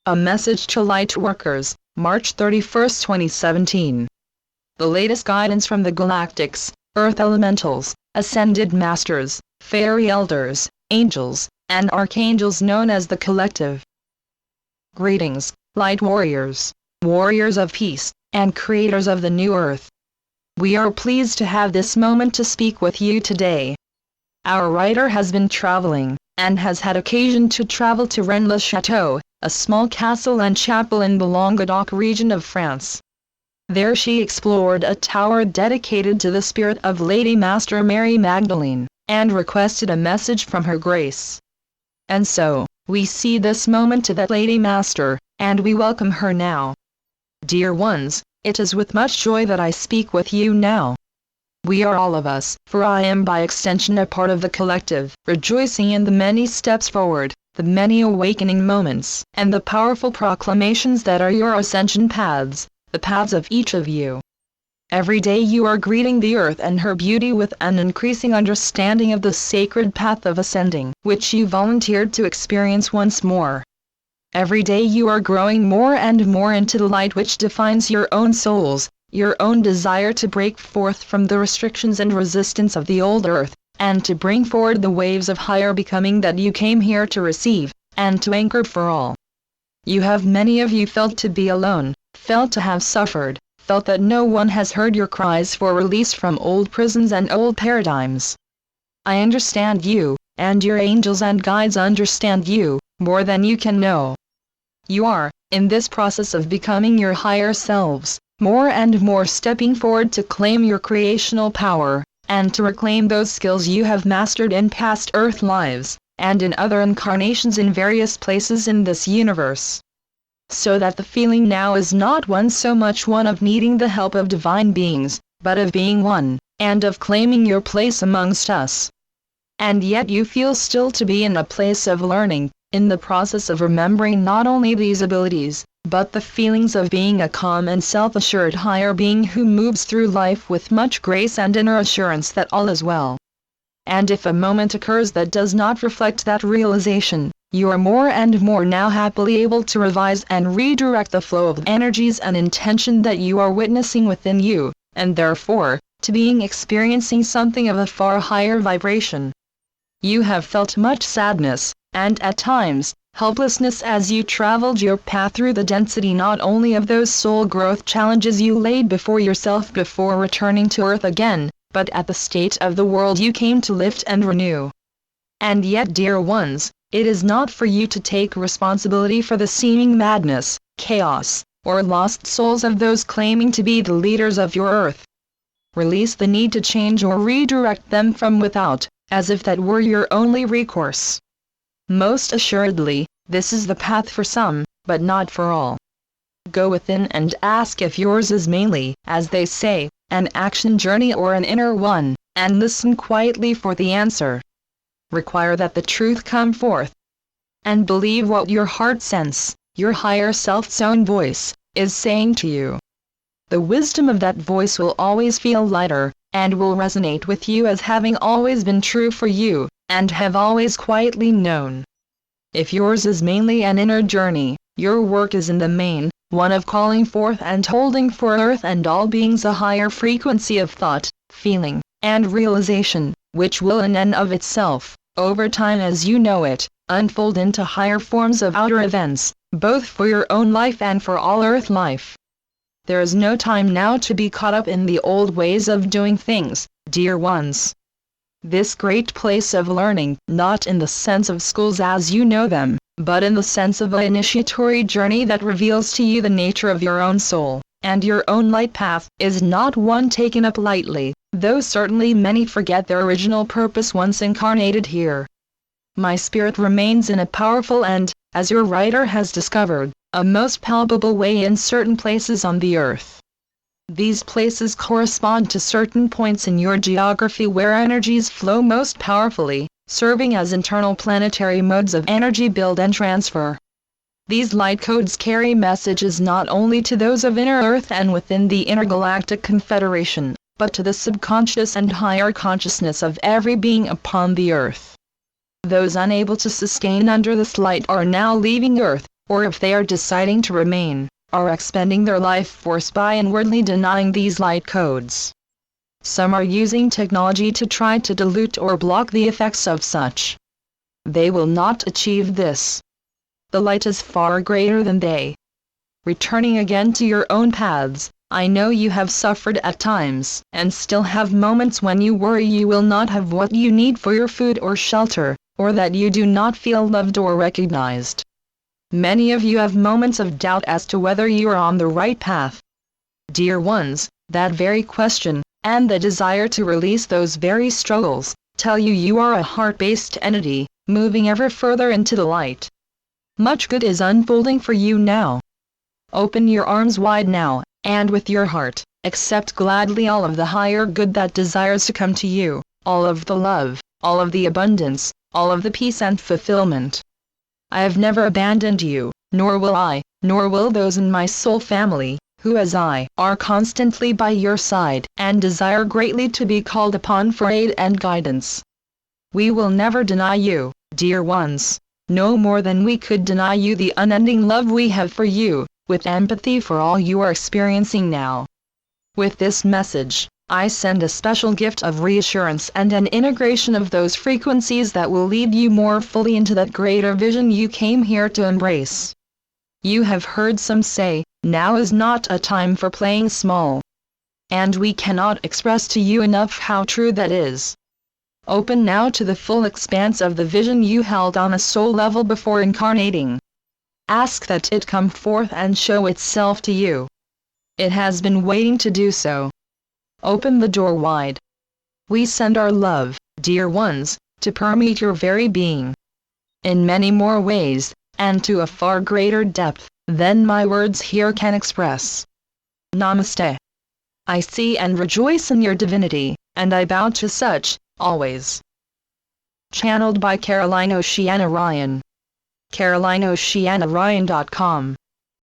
A message to Lightworkers, March 31, 2017. The latest guidance from the galactics, Earth elementals, ascended masters, fairy elders, angels, and archangels known as the collective. Greetings, light warriors, warriors of peace, and creators of the new earth. We are pleased to have this moment to speak with you today. Our writer has been traveling, and has had occasion to travel to Rennes-le-Château, a small castle and chapel in the Languedoc region of France. There she explored a tower dedicated to the spirit of Lady Master Mary Magdalene, and requested a message from her grace. And so, we see this moment to that Lady Master, and we welcome her now. Dear ones, it is with much joy that I speak with you now. We are all of us, for I am by extension a part of the collective, rejoicing in the many steps forward, the many awakening moments, and the powerful proclamations that are your ascension paths, the paths of each of you. Every day you are greeting the earth and her beauty with an increasing understanding of the sacred path of ascending, which you volunteered to experience once more. Every day you are growing more and more into the light which defines your own souls, your own desire to break forth from the restrictions and resistance of the old earth, and to bring forward the waves of higher becoming that you came here to receive, and to anchor for all. You have many of you felt to be alone, felt to have suffered, felt that no one has heard your cries for release from old prisons and old paradigms. I understand you, and your angels and guides understand you, more than you can know. You are, in this process of becoming your higher selves, more and more stepping forward to claim your creational power, and to reclaim those skills you have mastered in past Earth lives, and in other incarnations in various places in this universe. So that the feeling now is not so much one of needing the help of divine beings, but of being one, and of claiming your place amongst us. And yet you feel still to be in a place of learning, in the process of remembering not only these abilities, but the feelings of being a calm and self-assured higher being who moves through life with much grace and inner assurance that all is well. And if a moment occurs that does not reflect that realization, you are more and more now happily able to revise and redirect the flow of energies and intention that you are witnessing within you, and therefore, to being experiencing something of a far higher vibration. You have felt much sadness, and at times, helplessness as you traveled your path through the density not only of those soul growth challenges you laid before yourself before returning to earth again, but at the state of the world you came to lift and renew. And yet, dear ones, it is not for you to take responsibility for the seeming madness, chaos, or lost souls of those claiming to be the leaders of your earth. Release the need to change or redirect them from without, as if that were your only recourse. Most assuredly, this is the path for some, but not for all. Go within and ask if yours is mainly, as they say, an action journey or an inner one, and listen quietly for the answer. Require that the truth come forth. And believe what your heart sense, your higher self's own voice, is saying to you. The wisdom of that voice will always feel lighter, and will resonate with you as having always been true for you, and have always quietly known. If yours is mainly an inner journey, your work is in the main, one of calling forth and holding for earth and all beings a higher frequency of thought, feeling, and realization, which will in and of itself, over time as you know it, unfold into higher forms of outer events, both for your own life and for all earth life. There is no time now to be caught up in the old ways of doing things, dear ones. This great place of learning, not in the sense of schools as you know them, but in the sense of an initiatory journey that reveals to you the nature of your own soul, and your own light path, is not one taken up lightly, though certainly many forget their original purpose once incarnated here. My spirit remains in a powerful and, as your writer has discovered, a most palpable way in certain places on the earth. These places correspond to certain points in your geography where energies flow most powerfully, serving as internal planetary modes of energy build and transfer. These light codes carry messages not only to those of inner Earth and within the intergalactic confederation, but to the subconscious and higher consciousness of every being upon the Earth. Those unable to sustain under this light are now leaving Earth, or if they are deciding to remain, are expending their life force by inwardly denying these light codes. Some are using technology to try to dilute or block the effects of such. They will not achieve this. The light is far greater than they. Returning again to your own paths, I know you have suffered at times, and still have moments when you worry you will not have what you need for your food or shelter, or that you do not feel loved or recognized. Many of you have moments of doubt as to whether you are on the right path. Dear ones, that very question, and the desire to release those very struggles, tell you you are a heart-based entity, moving ever further into the light. Much good is unfolding for you now. Open your arms wide now, and with your heart, accept gladly all of the higher good that desires to come to you, all of the love, all of the abundance, all of the peace and fulfillment. I have never abandoned you, nor will those in my soul family, who as I are constantly by your side and desire greatly to be called upon for aid and guidance. We will never deny you, dear ones, no more than we could deny you the unending love we have for you, with empathy for all you are experiencing now. With this message, I send a special gift of reassurance and an integration of those frequencies that will lead you more fully into that greater vision you came here to embrace. You have heard some say, now is not a time for playing small. And we cannot express to you enough how true that is. Open now to the full expanse of the vision you held on a soul level before incarnating. Ask that it come forth and show itself to you. It has been waiting to do so. Open the door wide. We send our love, dear ones, to permeate your very being. In many more ways, and to a far greater depth than my words here can express. Namaste. I see and rejoice in your divinity, and I bow to such, always. Channeled by Caroline Oceana Ryan. CarolineOceanaRyan.com